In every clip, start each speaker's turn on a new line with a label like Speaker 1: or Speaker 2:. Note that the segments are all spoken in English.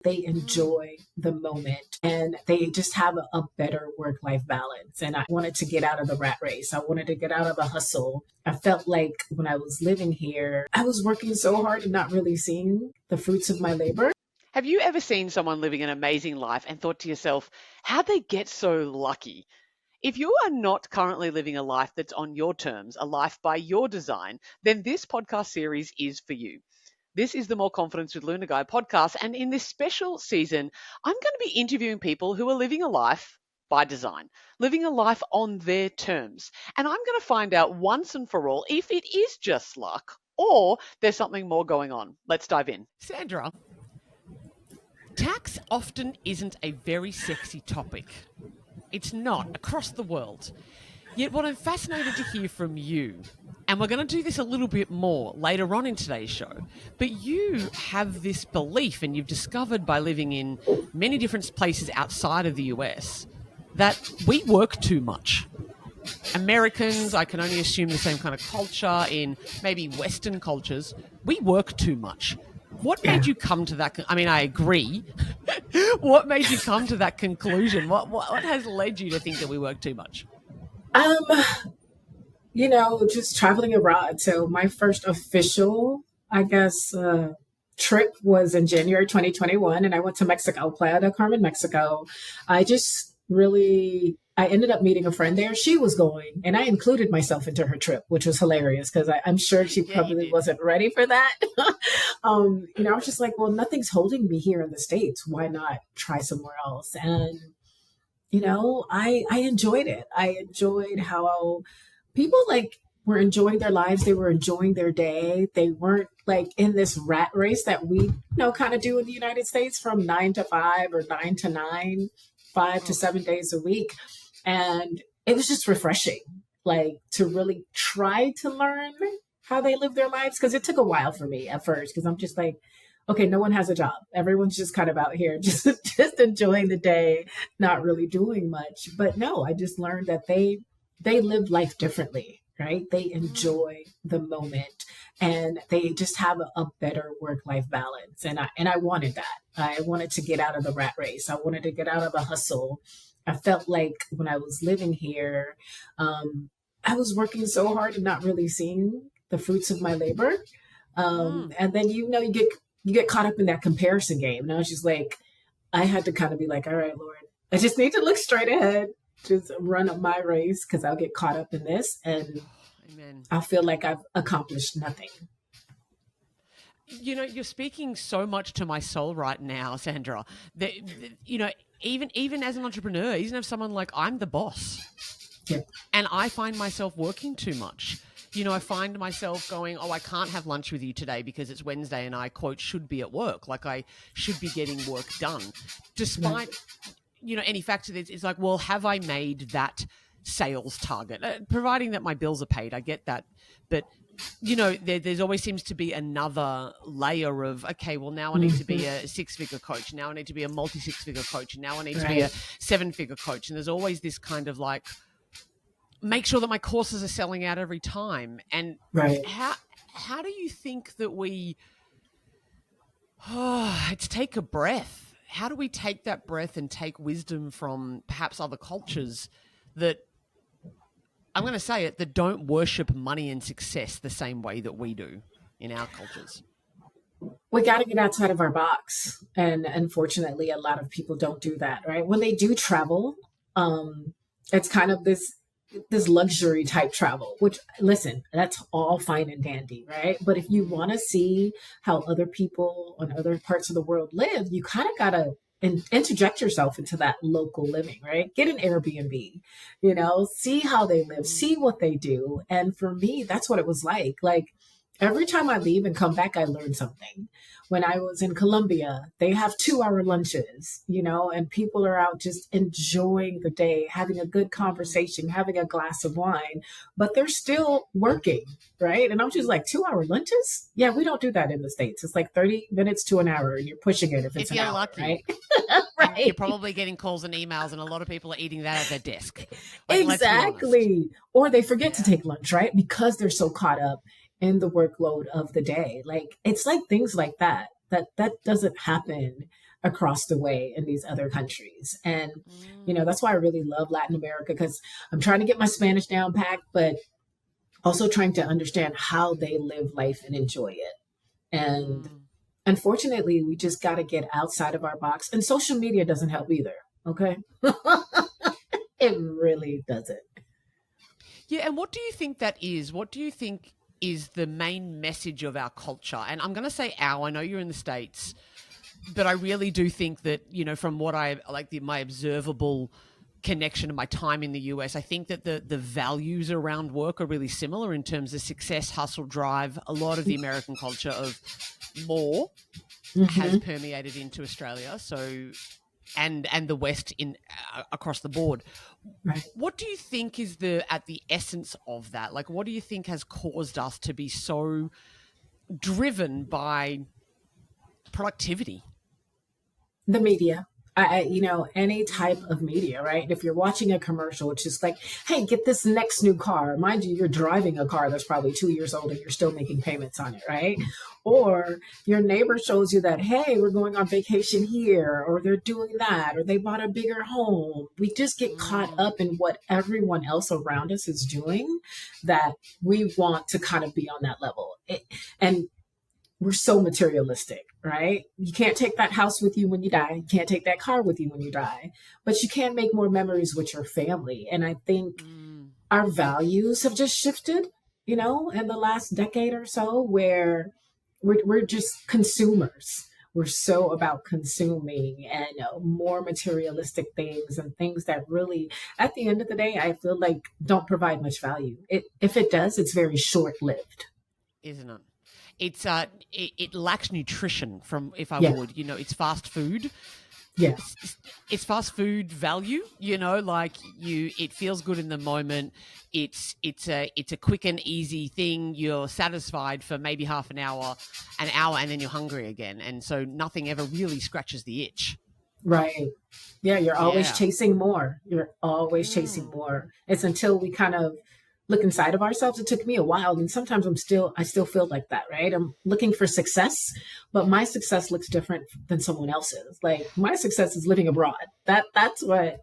Speaker 1: They enjoy the moment and they just have a better work-life balance. And I wanted to get out of the rat race. I wanted to get out of the hustle. I felt like when I was living here, I was working so hard and not really seeing the fruits of my labor.
Speaker 2: Have you ever seen someone living an amazing life and thought to yourself, how'd they get so lucky? If you are not currently living a life that's on your terms, a life by your design, then this podcast series is for you. This is the More Confidence with Luna Guy podcast. And in this special season, I'm going to be interviewing people who are living a life by design, living a life on their terms. And I'm going to find out once and for all if it is just luck or there's something more going on. Let's dive in. Sandra, tax often isn't a very sexy topic. It's not across the world. Yet what I'm fascinated to hear from you, and we're going to do this a little bit more later on in today's show, but you have this belief, and you've discovered by living in many different places outside of the US, that we work too much. Americans, I can only assume the same kind of culture in maybe Western cultures, we work too much. What made you come to that? I mean, I agree. What made you come to that conclusion? What has led you to think that we work too much?
Speaker 1: Just traveling abroad. So my first official, trip was in January 2021, and I went to Mexico, Playa del Carmen, Mexico. I ended up meeting a friend there. She was going, and I included myself into her trip, which was hilarious because I'm sure she probably wasn't ready for that. I was just like, well, nothing's holding me here in the States. Why not try somewhere else? And, I enjoyed it. I enjoyed how people were enjoying their lives. They were enjoying their day. They weren't in this rat race that we, kind of do in the United States from 9 to 5 or 9 to 9, 5 to 7 days a week. And it was just refreshing, to really try to learn how they live their lives. Because it took a while for me at first, because I'm just like, okay, no one has a job. Everyone's just kind of out here, just enjoying the day, not really doing much. But no, I just learned that they live life differently, right? They enjoy the moment and they just have a better work-life balance. And I wanted that. I wanted to get out of the rat race. I wanted to get out of the hustle. I felt like when I was living here, I was working so hard and not really seeing the fruits of my labor. And then, you get caught up in that comparison game. And I was just like, I had to kind of be like, all right, Lord, I just need to look straight ahead, just run up my race because I'll get caught up in this. And Amen. I'll feel like I've accomplished nothing.
Speaker 2: You're speaking so much to my soul right now, Sandra, that, even as an entrepreneur, even if someone like I'm the boss and I find myself working too much, I find myself going, I can't have lunch with you today because it's Wednesday and I, quote, should be at work. I should be getting work done. Despite, any factor that it's like, well, have I made that sales target? Providing that my bills are paid, I get that. But there's always seems to be another layer of, okay, well, now I need to be a 6-figure coach. Now I need to be a multi-6-figure coach. Now I need to be a 7-figure coach. And there's always this kind of make sure that my courses are selling out every time. And how do you think that it's take a breath. How do we take that breath and take wisdom from perhaps other cultures that, I'm going to say it, that don't worship money and success the same way that we do in our cultures?
Speaker 1: We got to get outside of our box. And unfortunately, a lot of people don't do that, right? When they do travel, it's kind of this luxury type travel, which, listen, that's all fine and dandy, right? But if you want to see how other people on other parts of the world live, you kind of got to interject yourself into that local living, right? Get an Airbnb, see how they live, see what they do. And for me, that's what it was like. Every time I leave and come back, I learn something. When I was in Colombia, they have 2-hour lunches, and people are out just enjoying the day, having a good conversation, having a glass of wine, but they're still working, right? And I'm just like, 2-hour lunches? Yeah, we don't do that in the States. It's 30 minutes to an hour, and you're pushing it if it's an hour, lucky. Right?
Speaker 2: Right. You're probably getting calls and emails, and a lot of people are eating that at their desk.
Speaker 1: Exactly. Or they forget to take lunch, right? Because they're so caught up in the workload of the day. It's things like that doesn't happen across the way in these other countries. And, that's why I really love Latin America, because I'm trying to get my Spanish down packed, but also trying to understand how they live life and enjoy it. And unfortunately, we just got to get outside of our box. And social media doesn't help either. Okay. It really doesn't.
Speaker 2: Yeah. And what do you think that is? What do you think is the main message of our culture? And I'm going to say I know you're in the States, but I really do think that, from what I like, my observable connection to my time in the US, I think that the values around work are really similar in terms of success, hustle, drive. A lot of the American culture of more has permeated into Australia. So, and the West across the board.
Speaker 1: Right.
Speaker 2: What do you think is at the essence of that? Like, what do you think has caused us to be so driven by productivity?
Speaker 1: The media. Any type of media, right? If you're watching a commercial, it's just like, hey, get this next new car. Mind you, you're driving a car that's probably 2 years old and you're still making payments on it, right? Or your neighbor shows you that, hey, we're going on vacation here, or they're doing that, or they bought a bigger home. We just get caught up in what everyone else around us is doing, that we want to kind of be on that level. And we're so materialistic, right? You can't take that house with you when you die. You can't take that car with you when you die, but you can make more memories with your family. And I think our values have just shifted, in the last decade or so, where we're just consumers. We're so about consuming and more materialistic things, and things that really, at the end of the day, I feel like don't provide much value. If it does, it's very short-lived.
Speaker 2: Isn't it? It's it lacks nutrition from, if I would, it's fast food.
Speaker 1: Yeah.
Speaker 2: It's fast food value, it feels good in the moment. It's a quick and easy thing. You're satisfied for maybe half an hour, and then you're hungry again. And so nothing ever really scratches the itch.
Speaker 1: Right. Yeah. You're always chasing more. You're always chasing more. It's until we kind of look inside of ourselves. It took me a while, and sometimes I still feel like that, right? I'm looking for success, but my success looks different than someone else's. Like, my success is living abroad. That's what,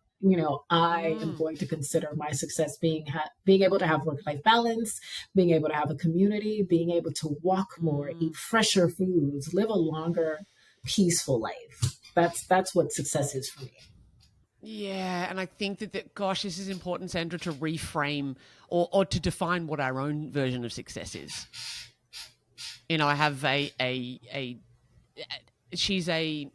Speaker 1: I am going to consider my success being able to have work-life balance, being able to have a community, being able to walk more, eat fresher foods, live a longer, peaceful life. That's what success is for me.
Speaker 2: Yeah, and I think that gosh, this is important, Sandra, to reframe or to define what our own version of success is. I have she's a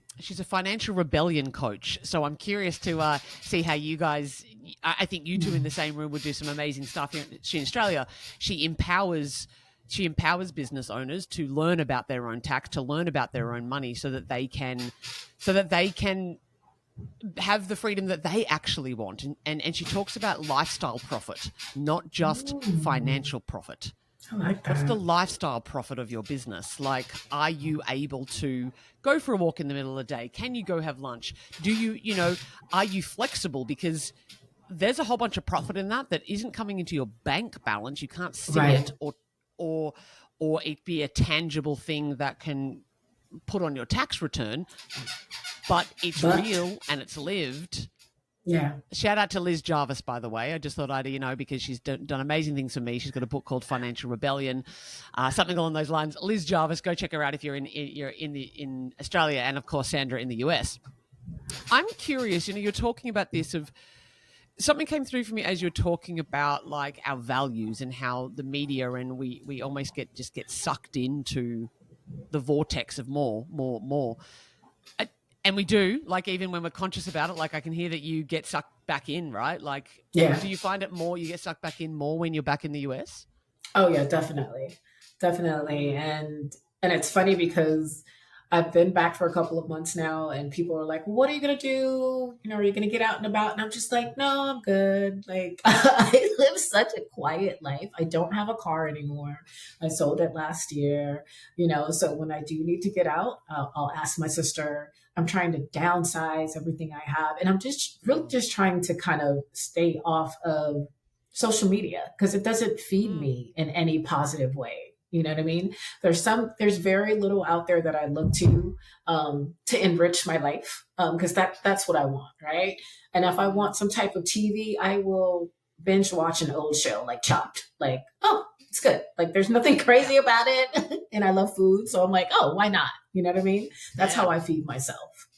Speaker 2: financial rebellion coach, so I'm curious to see how you guys. I think you two in the same room would do some amazing stuff. She in Australia, she empowers business owners to learn about their own tax, to learn about their own money, so that they can have the freedom that they actually want. And she talks about lifestyle profit, not just financial profit.
Speaker 1: I like that.
Speaker 2: What's the lifestyle profit of your business? Like, are you able to go for a walk in the middle of the day? Can you go have lunch? Do you, are you flexible? Because there's a whole bunch of profit in that isn't coming into your bank balance. You can't see it or it be a tangible thing that can put on your tax return, but it's real and it's lived.
Speaker 1: Yeah.
Speaker 2: Shout out to Liz Jarvis, by the way. I just thought I'd, because she's done amazing things for me. She's got a book called Financial Rebellion, something along those lines. Liz Jarvis, go check her out if you're in Australia, and of course Sandra in the US. I'm curious. You're talking about this of something came through for me as you're talking about like our values and how the media and we almost get sucked into the vortex of more. And we do, like, even when we're conscious about it, like I can hear that you get sucked back in, right? Like, do you find it more, you get sucked back in more when you're back in the US?
Speaker 1: Oh yeah, definitely. Definitely. And it's funny because I've been back for a couple of months now, and people are like, what are you going to do? Are you going to get out and about? And I'm just like, no, I'm good. Like, I live such a quiet life. I don't have a car anymore. I sold it last year, so when I do need to get out, I'll ask my sister. I'm trying to downsize everything I have. And I'm just really just trying to kind of stay off of social media because it doesn't feed me in any positive way. You know what I mean? There's very little out there that I look to enrich my life. Cause that's what I want. Right. And if I want some type of TV, I will binge watch an old show like Chopped. Like, oh, it's good. Like there's nothing crazy about it. And I love food. So I'm like, oh, why not? You know what I mean? That's how I feed myself.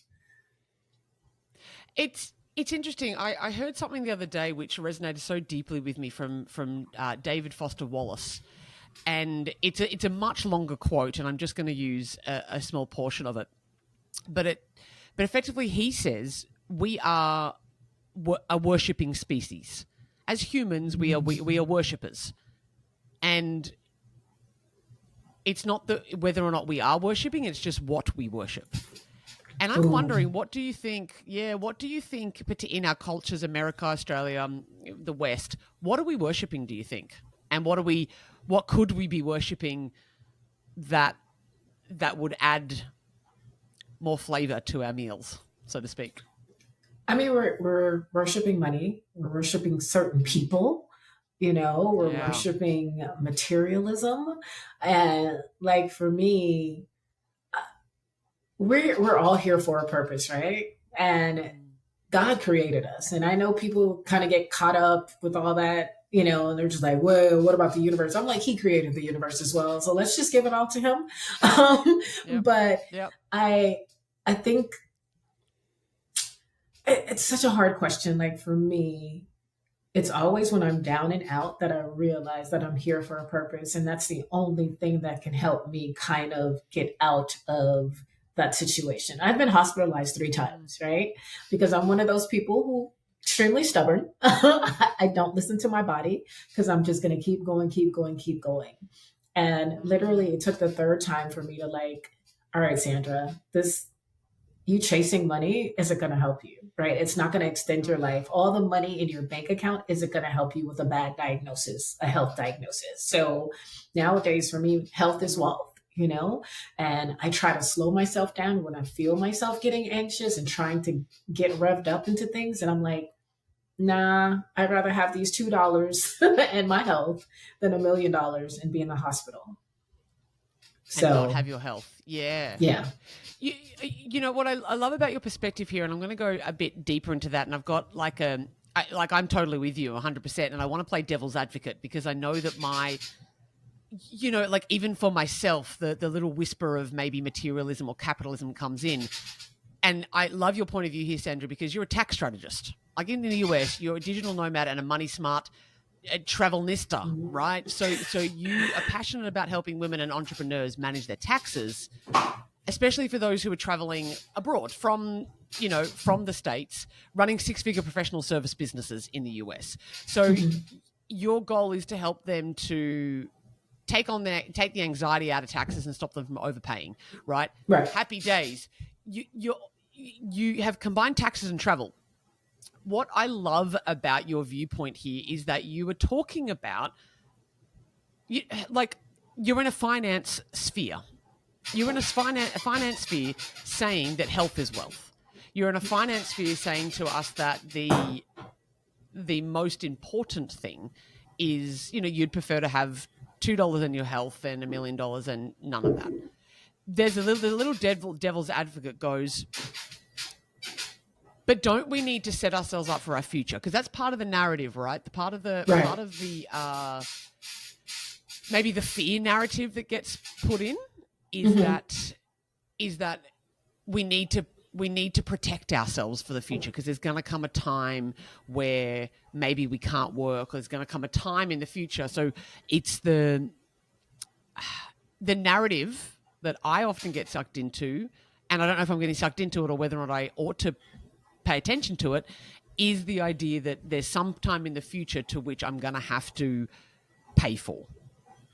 Speaker 2: It's interesting. I heard something the other day which resonated so deeply with me from David Foster Wallace, and it's a much longer quote, and I'm just going to use a small portion of it. But effectively, he says we are a worshipping species. As humans, we are worshippers, and it's not whether or not we are worshipping; it's just what we worship. And I'm wondering, what do you think in our cultures, America, Australia, the West, what are we worshipping, do you think? And what could we be worshipping that would add more flavor to our meals, so to speak?
Speaker 1: I mean, we're worshiping money. We're worshiping certain people. We're worshiping materialism. And like for me, we're all here for a purpose, right? And God created us. And I know people kind of get caught up with all that, and they're just like, whoa, what about the universe? I'm like, he created the universe as well. So let's just give it all to him. But I think it's such a hard question. Like for me, it's always when I'm down and out that I realize that I'm here for a purpose. And that's the only thing that can help me kind of get out of that situation. I've been hospitalized 3 times, right? Because I'm one of those people who extremely stubborn. I don't listen to my body because I'm just going to keep going. And literally it took the 3rd time for me to like, all right, Sandra, you chasing money isn't going to help you, right? It's not going to extend your life. All the money in your bank account isn't going to help you with a bad diagnosis, a health diagnosis. So nowadays for me, health is wealth. And I try to slow myself down when I feel myself getting anxious and trying to get revved up into things. And I'm like, nah, I'd rather have these $2 and my health than $1 million and be in the hospital.
Speaker 2: So and not have your health. Yeah.
Speaker 1: Yeah.
Speaker 2: You know what I love about your perspective here, and I'm going to go a bit deeper into that. And I've got I'm totally with you 100%. And I want to play devil's advocate because I know that like even for myself, the little whisper of maybe materialism or capitalism comes in. And I love your point of view here, Sandra, because you're a tax strategist. Like in the US, you're a digital nomad and a MoneySmart Travelnista, right? So you are passionate about helping women and entrepreneurs manage their taxes, especially for those who are traveling abroad from the States, running 6-figure professional service businesses in the US. So your goal is to help them to take the anxiety out of taxes and stop them from overpaying, right?
Speaker 1: Right.
Speaker 2: Happy days. You have combined taxes and travel. What I love about your viewpoint here is that you were talking about, you're in a finance sphere. You're in a finance sphere saying that health is wealth. You're in a finance sphere saying to us that the most important thing is, you'd prefer to have $2 in your health and $1 million and none of that. There's the little devil's advocate goes, but don't we need to set ourselves up for our future? Because that's part of the narrative, right? Part of the maybe the fear narrative that gets put in is that we need to protect ourselves for the future because there's going to come a time where maybe we can't work, or there's going to come a time in the future. So it's the narrative that I often get sucked into, and I don't know if I'm getting sucked into it or whether or not I ought to pay attention to it, is the idea that there's some time in the future to which I'm going to have to pay for.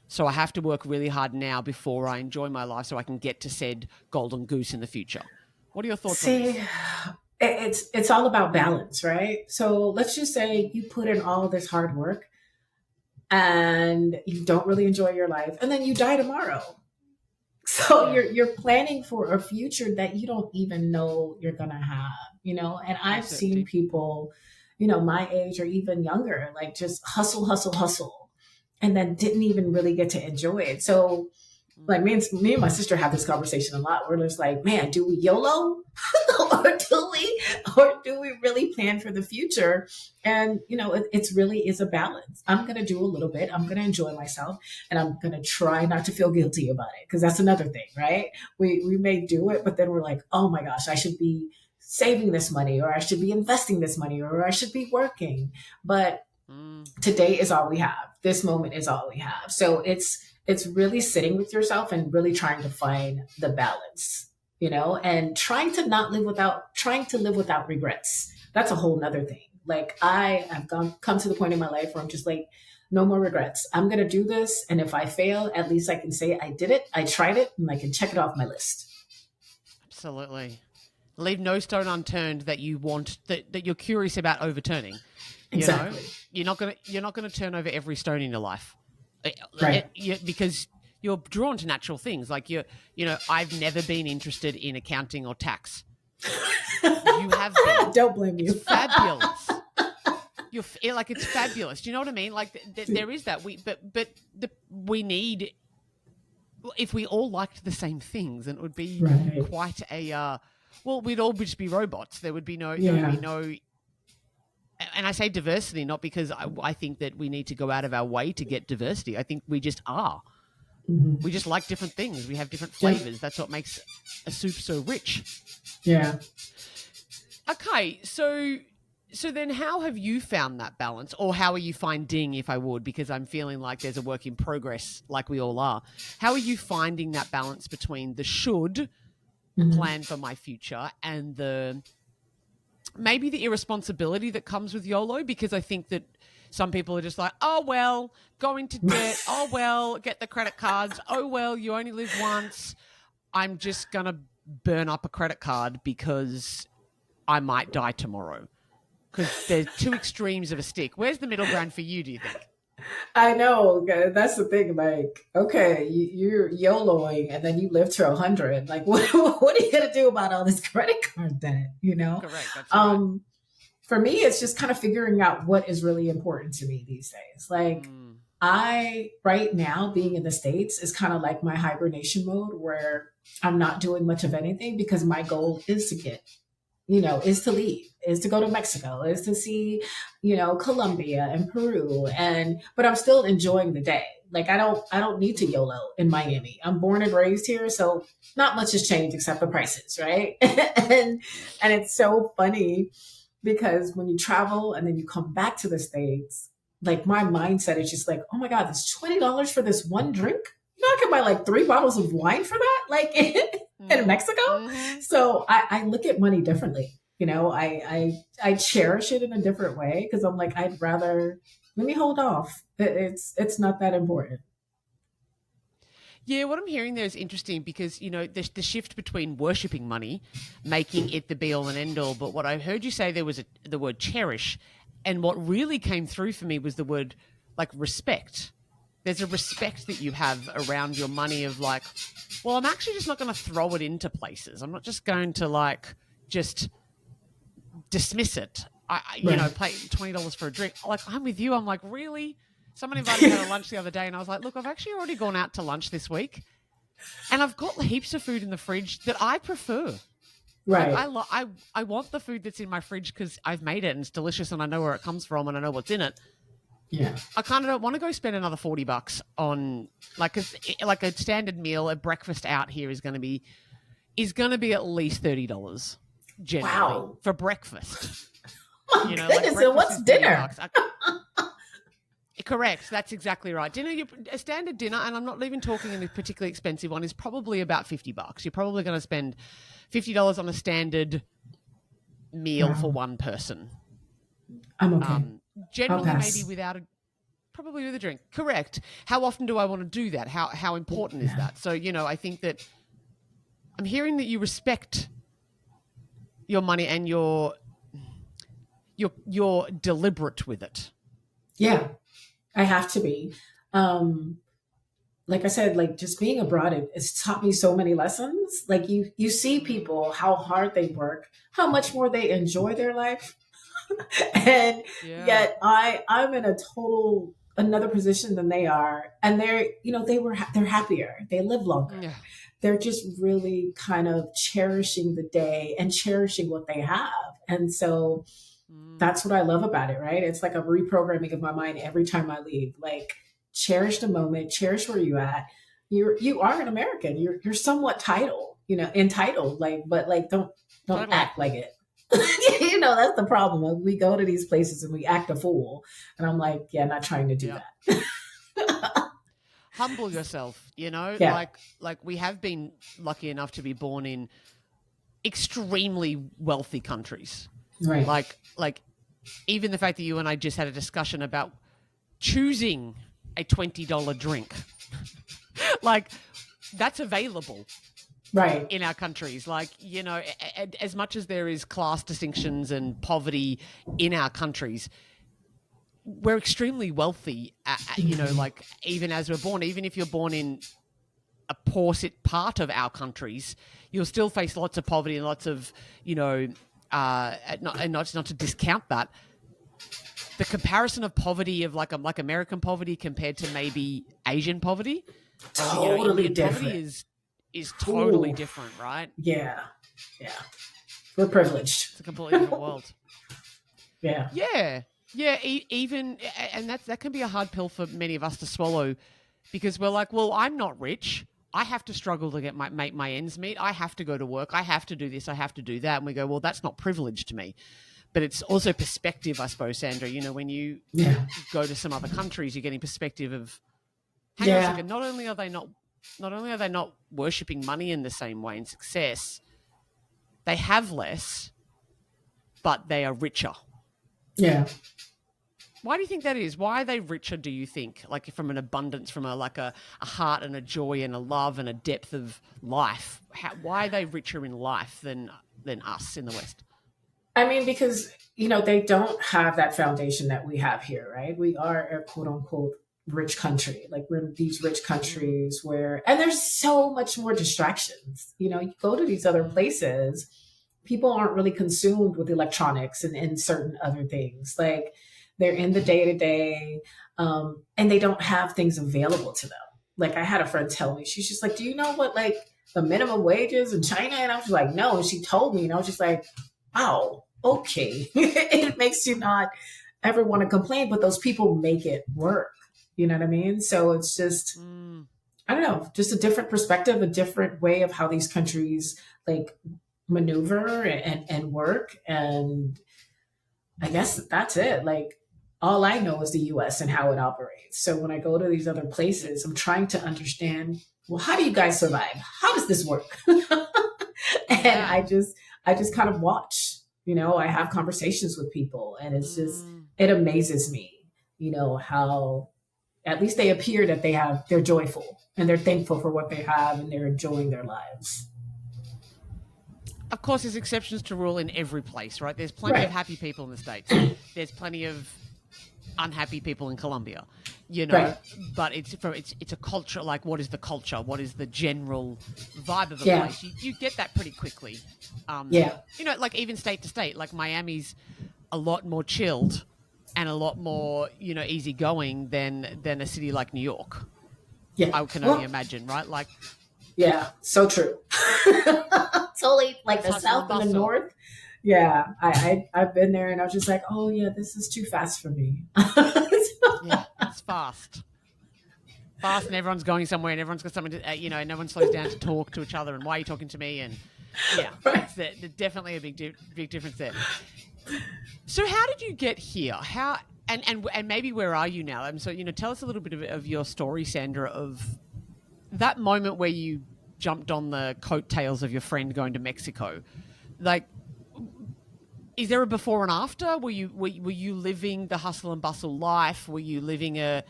Speaker 2: So I have to work really hard now before I enjoy my life so I can get to said golden goose in the future. What are your thoughts on this?
Speaker 1: It's all about balance, right? So let's just say you put in all this hard work and you don't really enjoy your life and then you die tomorrow. So you're planning for a future that you don't even know you're going to have, and I've seen people, my age or even younger, like just hustle. and then didn't even really get to enjoy it. So like me and my sister have this conversation a lot where it's like, man, do we YOLO or do we really plan for the future? And it's really is a balance. I'm going to do a little bit. I'm going to enjoy myself, and I'm going to try not to feel guilty about it, because that's another thing, right? We may do it, but then we're like, oh my gosh, I should be saving this money, or I should be investing this money, or I should be working. But today is all we have. This moment is all we have. So it's really sitting with yourself and really trying to find the balance, and trying to live without regrets. That's a whole nother thing. Like I have come to the point in my life where I'm just like, no more regrets. I'm going to do this. And if I fail, at least I can say I did it. I tried it, and I can check it off my list.
Speaker 2: Absolutely. Leave no stone unturned that you want, that you're curious about overturning.
Speaker 1: Exactly.
Speaker 2: You're not going to turn over every stone in your life.
Speaker 1: Right.
Speaker 2: Because you're drawn to natural things. Like I've never been interested in accounting or tax. You have been.
Speaker 1: Don't blame you.
Speaker 2: It's fabulous. It's fabulous. Do you know what I mean? Like there is that. We need. If we all liked the same things, then it would be quite a. We'd all just be robots. There would be no. There would be no. And I say diversity not because I think that we need to go out of our way to get diversity. I think we just are. Mm-hmm. We just like different things. We have different flavors. That's what makes a soup so rich.
Speaker 1: Yeah.
Speaker 2: Okay, so then how have you found that balance, or how are you finding, if I would, because I'm feeling like there's a work in progress like we all are. How are you finding that balance between the should plan for my future and maybe the irresponsibility that comes with YOLO? Because I think that some people are just like, oh, well, go into debt. Oh, well, get the credit cards. Oh, well, you only live once. I'm just going to burn up a credit card because I might die tomorrow. Because there's two extremes of a stick. Where's the middle ground for you, do you think?
Speaker 1: I know. That's the thing. Like, okay, you're YOLOing and then you live to 100. Like, what are you going to do about all this credit card debt?
Speaker 2: Correct. That's right.
Speaker 1: For me, it's just kind of figuring out what is really important to me these days. Like, right now, being in the States is kind of like my hibernation mode, where I'm not doing much of anything because my goal is to get, is to leave, is to go to Mexico, is to see, Colombia and Peru. But I'm still enjoying the day. Like, I don't need to YOLO in Miami. I'm born and raised here. So not much has changed except the prices. Right. and it's so funny because when you travel and then you come back to the States, like my mindset is just like, oh my God, it's $20 for this one drink. I can buy like 3 bottles of wine for that, like in Mexico. Mm-hmm. So I look at money differently. I cherish it in a different way because I'm like, I'd rather, let me hold off. It's not that important.
Speaker 2: Yeah, what I'm hearing there is interesting because, the shift between worshipping money, making it the be-all and end-all, but what I heard you say there was the word cherish, and what really came through for me was the word, like, respect. There's a respect that you have around your money of like, well, I'm actually just not going to throw it into places. I'm not just going to, like, just dismiss it. Pay $20 for a drink. Like, I'm with you. I'm like, really? Someone invited me to lunch the other day and I was like, look, I've actually already gone out to lunch this week and I've got heaps of food in the fridge that I prefer.
Speaker 1: Right.
Speaker 2: Like, I want the food that's in my fridge because I've made it and it's delicious and I know where it comes from and I know what's in it.
Speaker 1: Yeah.
Speaker 2: I kind of don't want to go spend another $40 on like a standard meal. A breakfast out here is going to be at least $30 generally for breakfast.
Speaker 1: Oh my goodness, so what's dinner?
Speaker 2: Correct. That's exactly right. A standard dinner, and I'm not even talking a particularly expensive one, is probably about $50. You're probably going to spend $50 on a standard meal for one person.
Speaker 1: I'm okay.
Speaker 2: Generally, maybe probably with a drink. Correct. How often do I want to do that? How important is that? So, I think that I'm hearing that you respect your money and you're deliberate with it.
Speaker 1: Yeah, I have to be. Like I said, like just being abroad, it's taught me so many lessons. Like you see people, how hard they work, how much more they enjoy their life. And yet I'm in a another position than they are, and they're, they're happier, they live longer.
Speaker 2: Yeah.
Speaker 1: They're just really kind of cherishing the day and cherishing what they have. And so that's what I love about it, right? It's like a reprogramming of my mind every time I leave. Like, cherish the moment, cherish where you at. You are an American. You're somewhat entitled, like, but like don't
Speaker 2: Totally.
Speaker 1: act like it. That's the problem. Like, we go to these places and we act a fool. And I'm like, yeah, not trying to do that.
Speaker 2: Humble yourself,
Speaker 1: Yeah.
Speaker 2: like we have been lucky enough to be born in extremely wealthy countries.
Speaker 1: Right.
Speaker 2: Like even the fact that you and I just had a discussion about choosing a $20 drink, like that's available.
Speaker 1: Right.
Speaker 2: In our countries, like, as much as there is class distinctions and poverty in our countries, we're extremely wealthy, like even as we're born, even if you're born in a poor part of our countries, you'll still face lots of poverty and lots of, not to discount that. The comparison of poverty of like American poverty compared to maybe Asian poverty,
Speaker 1: Totally different.
Speaker 2: Poverty is totally different, right?
Speaker 1: Yeah. We're privileged.
Speaker 2: It's a completely different world.
Speaker 1: Yeah.
Speaker 2: Even, and that can be a hard pill for many of us to swallow, because we're like, well, I'm not rich. I have to struggle to make my ends meet. I have to go to work. I have to do this. I have to do that. And we go, well, that's not privilege to me. But it's also perspective, I suppose, Sandra. When you go to some other countries, you're getting perspective of, hang on a second, not only are they not worshipping money in the same way and success, they have less, but they are richer.
Speaker 1: Yeah.
Speaker 2: Why do you think that is? Why are they richer, do you think? Like, from an abundance, from a heart and a joy and a love and a depth of life. Why are they richer in life than us in the West?
Speaker 1: I mean, because, they don't have that foundation that we have here, right? We are a quote unquote rich country. Like, we're in these rich countries and there's so much more distractions. You go to these other places, people aren't really consumed with electronics and certain other things. Like, they're in the day to day, and they don't have things available to them. Like, I had a friend tell me, she's just like, do you know what, like, the minimum wage is in China? And I was like, no. And she told me, and I was just like, wow, okay. It makes you not ever want to complain, but those people make it work. You know what I mean? So it's just, I don't know, just a different perspective, a different way of how these countries like maneuver and work. And I guess that's it. Like, all I know is the US and how it operates. So when I go to these other places, I'm trying to understand, well, how do you guys survive? How does this work? And I just kind of watch, I have conversations with people, and it's just, it amazes me, how at least they appear that they're joyful and they're thankful for what they have and they're enjoying their lives.
Speaker 2: Of course, there's exceptions to rule in every place, right? There's plenty of happy people in the States. There's plenty of unhappy people in Colombia, but it's a culture. Like, what is the culture? What is the general vibe of a place? You get that pretty quickly. Like, even state to state, like Miami's a lot more chilled and a lot more, easygoing than a city like New York. Yeah. I can only imagine, right? Like,
Speaker 1: yeah, so true. Totally, like the South and the North. Yeah, I've been there, and I was just like, oh yeah, this is too fast for me.
Speaker 2: Yeah, it's fast, and everyone's going somewhere, and everyone's got something to, and no one slows down to talk to each other. And why are you talking to me? And it's definitely a big difference there. So, how did you get here? How and maybe where are you now? So, tell us a little bit of your story, Sandra, of that moment where you jumped on the coattails of your friend going to Mexico. Like, is there a before and after? Were you living the hustle and bustle life? Were you living a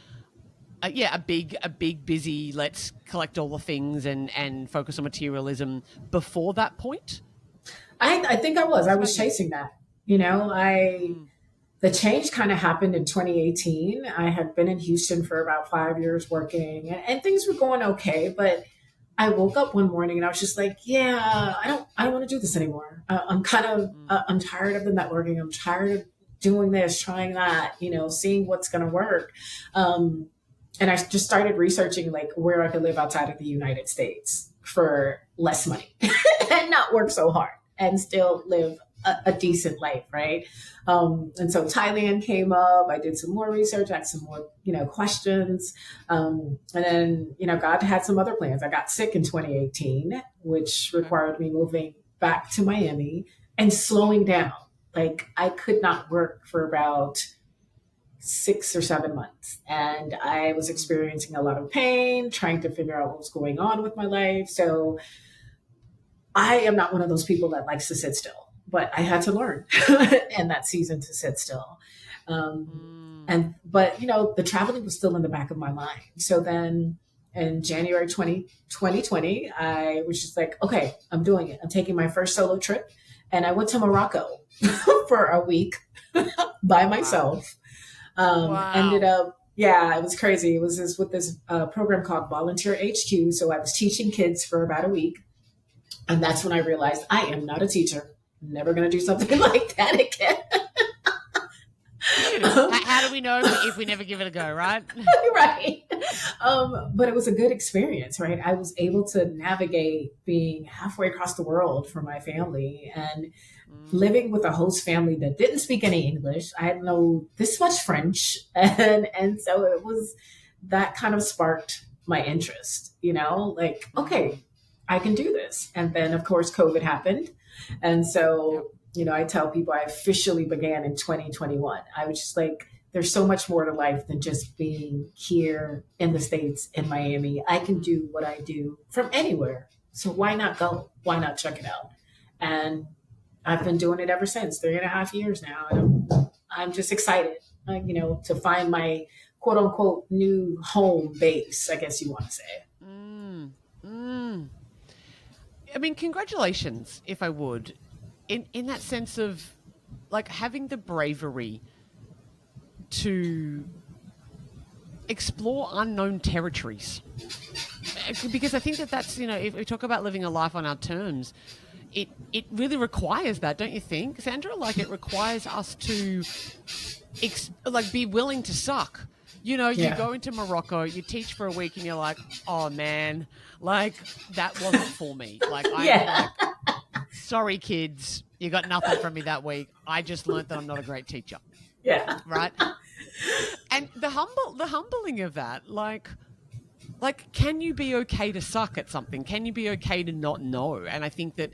Speaker 2: big busy, let's collect all the things and focus on materialism before that point?
Speaker 1: I think I was chasing that. The change kind of happened in 2018. I had been in Houston for about 5 years working, and things were going okay, but I woke up one morning and I was just like, I don't want to do this anymore. I'm kind of, I'm tired of the networking. I'm tired of doing this, trying that, seeing what's going to work. And I just started researching like where I could live outside of the United States for less money and not work so hard and still live a decent life, right? And so Thailand came up. I did some more research, asked some more, questions. And then, God had some other plans. I got sick in 2018, which required me moving back to Miami and slowing down. Like I could not work for about 6 or 7 months. And I was experiencing a lot of pain, trying to figure out what was going on with my life. So I am not one of those people that likes to sit still, but I had to learn in that season to sit still. But the traveling was still in the back of my mind. So then in January 2020, I was just like, okay, I'm doing it. I'm taking my first solo trip. And I went to Morocco for a week by myself. Ended up, it was crazy. It was with this program called Volunteer HQ. So I was teaching kids for about a week. And that's when I realized I am not a teacher. Never going to do something like that again.
Speaker 3: How do we know if we never give it a go, right?
Speaker 1: Right. But it was a good experience, right? I was able to navigate being halfway across the world for my family and living with a host family that didn't speak any English. I didn't know this much French. And so it was that kind of sparked my interest, like, okay, I can do this. And then of course, COVID happened. And so, I tell people I officially began in 2021. I was just like, there's so much more to life than just being here in the States in Miami. I can do what I do from anywhere. So why not go? Why not check it out? And I've been doing it ever since, 3.5 years now. And I'm just excited, to find my quote unquote new home base, I guess you want to say.
Speaker 3: I mean, congratulations, if I would, in that sense of like having the bravery to explore unknown territories. Because I think that's, if we talk about living a life on our terms, it really requires that, don't you think, Sandra? Like it requires us to be willing to suck. You go into Morocco, you teach for a week and you're like, oh man, like that wasn't for me. Like sorry kids, you got nothing from me that week. I just learned that I'm not a great teacher.
Speaker 1: Yeah.
Speaker 3: Right. And the humbling of that, like, can you be okay to suck at something? Can you be okay to not know? And I think that,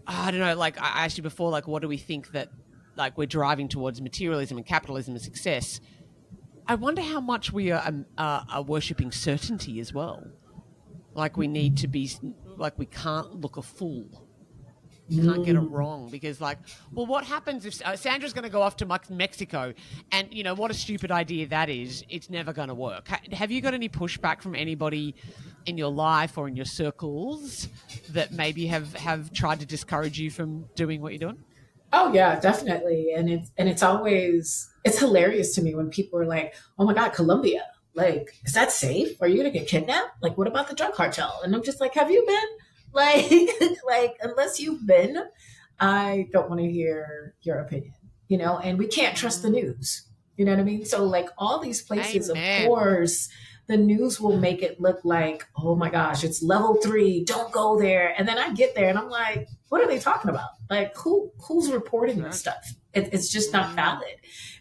Speaker 3: I don't know, like I asked you before, like, what do we think that, like, we're driving towards materialism and capitalism and success? I wonder how much we are worshipping certainty as well. Like we need to be, like we can't look a fool. You can't get it wrong because what happens if Sandra's going to go off to Mexico and, what a stupid idea that is. It's never going to work. Have you got any pushback from anybody in your life or in your circles that maybe have tried to discourage you from doing what you're doing?
Speaker 1: Oh yeah, definitely. And it's hilarious to me when people are like, oh my God, Colombia, like, is that safe? Are you going to get kidnapped? Like, what about the drug cartel? And I'm just like, have you been? Like, unless you've been, I don't want to hear your opinion, and we can't trust the news. You know what I mean? So like all these places, Amen. Of course, the news will make it look like, oh my gosh, it's level 3, don't go there. And then I get there and I'm like, what are they talking about? Like who's reporting this stuff? It's just not valid.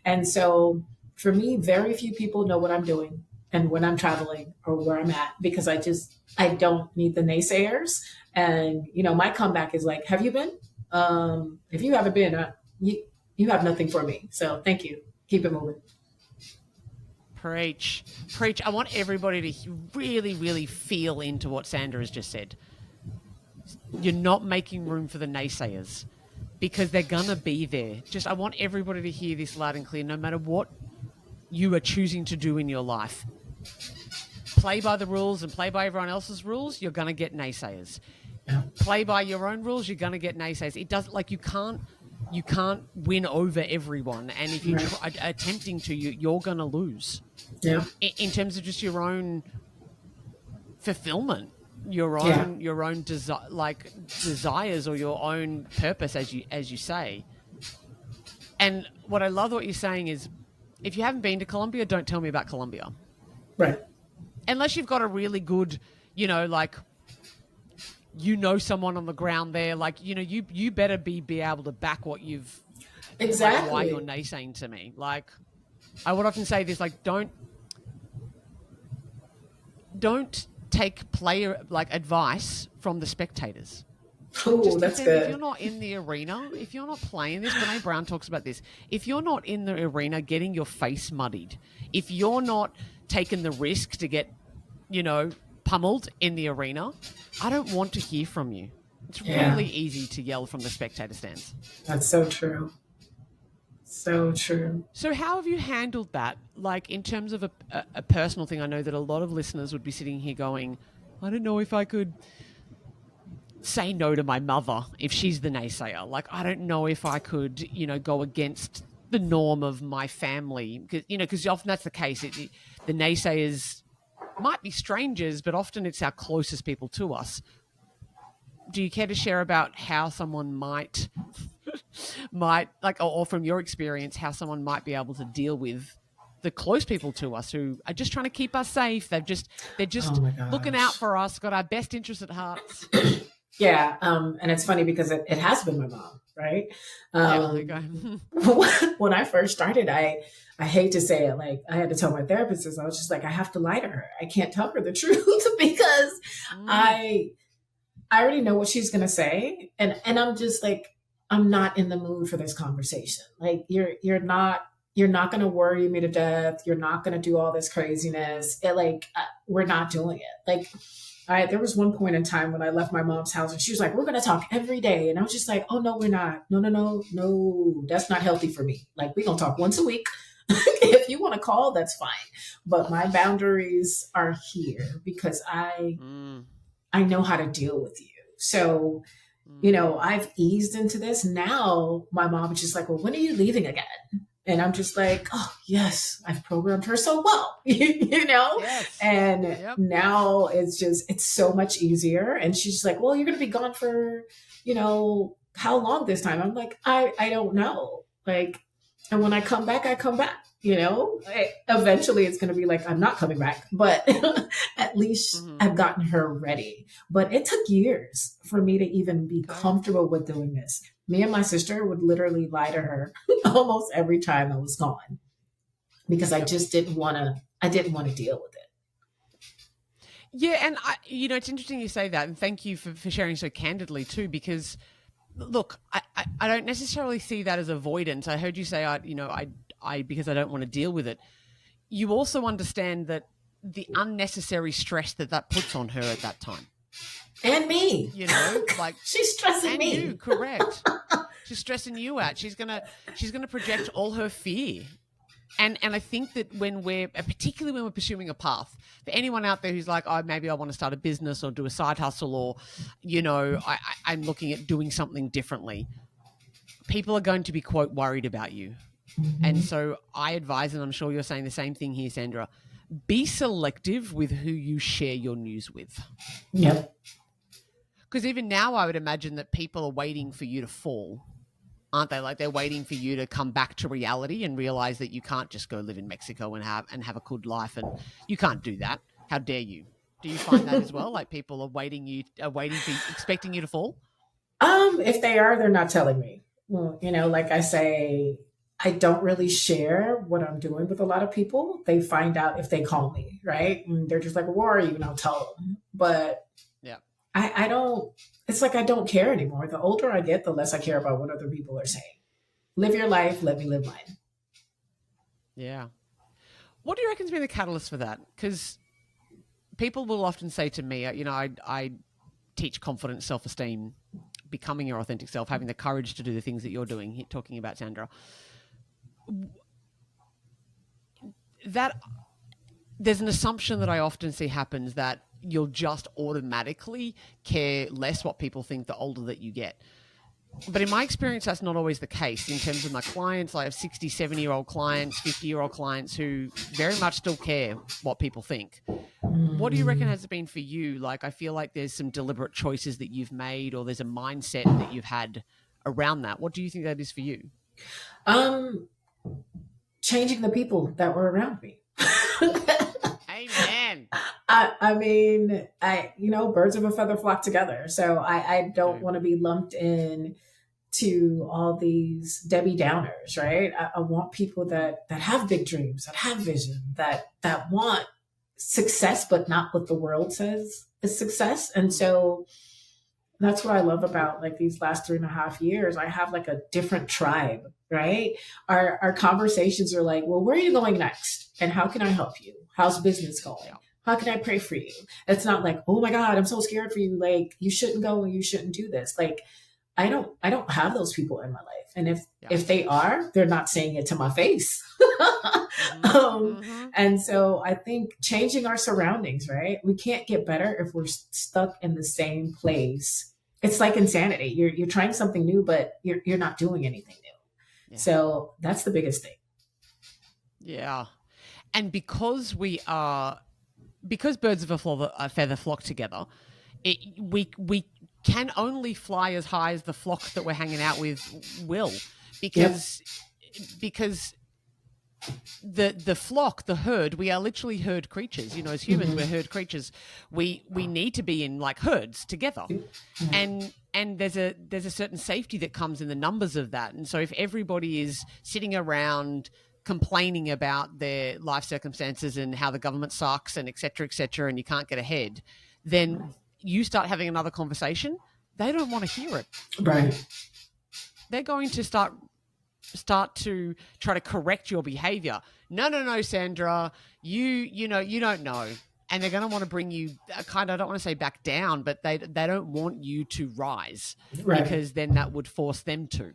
Speaker 1: And so for me, very few people know what I'm doing and when I'm traveling or where I'm at, because I don't need the naysayers. And, my comeback is like, have you been? If you haven't been, you have nothing for me. So thank you. Keep it moving.
Speaker 3: Preach. I want everybody to really, really feel into what Sandra has just said. You're not making room for the naysayers because they're going to be there. I want everybody to hear this loud and clear, no matter what you are choosing to do in your life. Play by the rules and play by everyone else's rules, you're going to get naysayers. Yeah. Play by your own rules, you're going to get naysayers. It doesn't, like, you can't win over everyone. And if you're attempting to, you're going to lose. Yeah. In terms of just your own fulfillment, your own desires or your own purpose, as you say. And what I love what you're saying is, if you haven't been to Colombia, don't tell me about Colombia.
Speaker 1: Right.
Speaker 3: Unless you've got a really good, like, someone on the ground there, like, you better be able to back what you've,
Speaker 1: exactly,
Speaker 3: like, why you're naysaying to me. Like, I would often say this, like, don't take player, like, advice from the spectators.
Speaker 1: Oh, that's good.
Speaker 3: If you're not in the arena, if you're not playing this, Brene Brown talks about this. If you're not in the arena getting your face muddied, if you're not taking the risk to get, pummeled in the arena, I don't want to hear from you. It's really easy to yell from the spectator stands.
Speaker 1: That's so true. So true.
Speaker 3: So how have you handled that? Like, in terms of a personal thing, I know that a lot of listeners would be sitting here going, I don't know if I could say no to my mother if she's the naysayer. Like, I don't know if I could, go against the norm of my family. Because often that's the case. The naysayers might be strangers, but often it's our closest people to us. Do you care to share about how someone might like, or from your experience, how someone might be able to deal with the close people to us who are just trying to keep us safe? They're just looking out for us, got our best interests at heart.
Speaker 1: Yeah. And it's funny because it has been my mom, right? When I first started, I hate to say it, like, I had to tell my therapist, I was just like, I have to lie to her. I can't tell her the truth because I already know what she's going to say. And I'm just like, I'm not in the mood for this conversation. Like, you're not going to worry me to death. You're not going to do all this craziness. We're not doing it. Like, there was one point in time when I left my mom's house and she was like, we're going to talk every day. And I was just like, oh, no, we're not. No, that's not healthy for me. Like, we're going to talk once a week. If you want to call, that's fine. But my boundaries are here because I know how to deal with you. So, I've eased into this. Now my mom is just like, well, when are you leaving again? And I'm just like, oh, yes, I've programmed her so well, Yes. And now it's so much easier. And she's like, well, you're going to be gone for, how long this time? I'm like, I don't know. Like, and when I come back, I come back, eventually it's going to be like, I'm not coming back, but at least I've gotten her ready. But it took years for me to even be comfortable with doing this. Me and my sister would literally lie to her almost every time I was gone because I just didn't want to deal with it.
Speaker 3: Yeah. And it's interesting you say that. And thank you for sharing so candidly too, because look, I don't necessarily see that as avoidance. I heard you say, I because I don't want to deal with it. You also understand that the unnecessary stress that puts on her at that time.
Speaker 1: And me,
Speaker 3: like
Speaker 1: she's stressing me.
Speaker 3: You, correct. She's stressing you out. She's gonna project all her fear, and I think that particularly when we're pursuing a path, for anyone out there who's like, oh, maybe I want to start a business or do a side hustle, or I'm looking at doing something differently. People are going to be, quote, worried about you, and so I advise, and I'm sure you're saying the same thing here, Sandra. Be selective with who you share your news with.
Speaker 1: Yep.
Speaker 3: Because even now, I would imagine that people are waiting for you to fall, aren't they? Like, they're waiting for you to come back to reality and realize that you can't just go live in Mexico and have a good life, and you can't do that. How dare you? Do you find that as well? Like, people are expecting you to fall?
Speaker 1: If they are, they're not telling me. Well, like I say, I don't really share what I'm doing with a lot of people. They find out if they call me, right? And they're just like, where are you? And I'll tell them. But yeah, I don't, it's like I don't care anymore. The older I get, the less I care about what other people are saying. Live your life, let me live mine.
Speaker 3: Yeah. What do you reckon's been the catalyst for that? Because people will often say to me, I teach confidence, self-esteem, becoming your authentic self, having the courage to do the things that you're doing, talking about Sandra. That there's an assumption that I often see happens that you'll just automatically care less what people think the older that you get. But in my experience, that's not always the case. In terms of my clients, I have 60, 70-year-old clients, 50-year-old clients who very much still care what people think. What do you reckon has it been for you? Like, I feel like there's some deliberate choices that you've made, or there's a mindset that you've had around that. What do you think that is for you?
Speaker 1: Um, Changing the people that were around me.
Speaker 3: Amen.
Speaker 1: I mean, birds of a feather flock together. So I don't
Speaker 3: Do.
Speaker 1: want to be lumped in to all these Debbie Downers, right? I want people that have big dreams, that have vision, that want success, but not what the world says is success. And so that's what I love about like these last 3.5 years. I have like a different tribe, right? Our conversations are like, well, where are you going next? And how can I help you? How's business going? How can I pray for you? It's not like, oh my God, I'm so scared for you. Like you shouldn't go and you shouldn't do this. Like I don't have those people in my life. And if they are, they're not saying it to my face. And so I think changing our surroundings, right? We can't get better if we're stuck in the same place. It's like insanity. You're trying something new, but you're not doing anything new. Yeah. So that's the biggest thing.
Speaker 3: Yeah. And because birds of a feather flock together, we can only fly as high as the flock that we're hanging out with will, because the flock, the herd, we are literally herd creatures. As humans, we're herd creatures. We need to be in like herds together, and there's a certain safety that comes in the numbers of that. And so if everybody is sitting around complaining about their life circumstances and how the government sucks and et cetera, and you can't get ahead, then you start having another conversation, they don't want to hear it.
Speaker 1: Right.
Speaker 3: They're going to start to try to correct your behavior. No, Sandra, you don't know. And they're going to want to bring you kind of, I don't want to say back down, but they don't want you to rise, right? Because then that would force them to.